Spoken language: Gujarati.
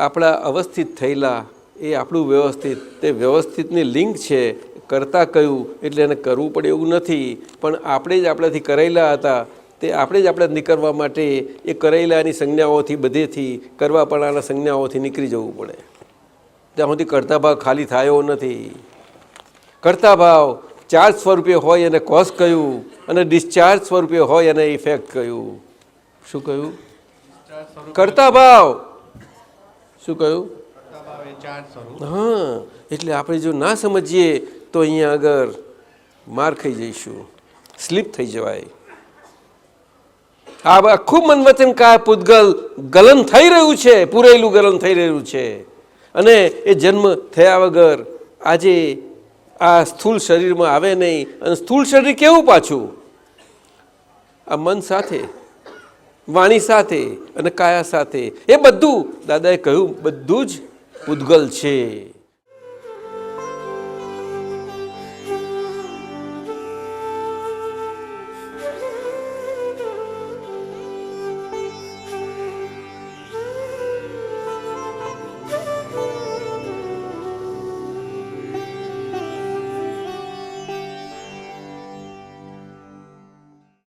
આપણા અવસ્થિત થયેલા એ આપણું વ્યવસ્થિત, તે વ્યવસ્થિતની લિંક છે. કરતા કયું એટલે એને કરવું પડે એવું નથી, પણ આપણે જ આપણાથી કરેલા હતા તે આપણે જ આપણા નીકળવા માટે એ કરેલાની સંજ્ઞાઓથી બધેથી કરવાપણાના સંજ્ઞાઓથી નીકળી જવું પડે. ત્યાં સુધી કરતા ભાવ ખાલી થાય એવો નથી. કરતા ભાવ ચાર્જ સ્વરૂપે હોય એને કોઝ કહ્યું, અને ડિસ્ચાર્જ સ્વરૂપે હોય એને ઇફેક્ટ કહ્યું. શું કહ્યું? કરતા ભાવ શું કહ્યું? હા, એટલે આપણે જો ના સમજીએ તો અહીંયા આગળ માર ખાઈ જઈશું, સ્લીપ થઈ જવાય. આ આખું મન વચન કાયા પૂતગલ ગલન થઈ રહ્યું છે, પૂરેલું ગલન થઈ રહ્યું છે. અને એ જન્મ થયા વગર આજે આ સ્થૂળ શરીરમાં આવે નહીં. અને સ્થૂળ શરીર કેવું પાછું? આ મન સાથે, વાણી સાથે અને કાયા સાથે, એ બધું દાદાએ કહ્યું બધું જ પૂતગલ છે.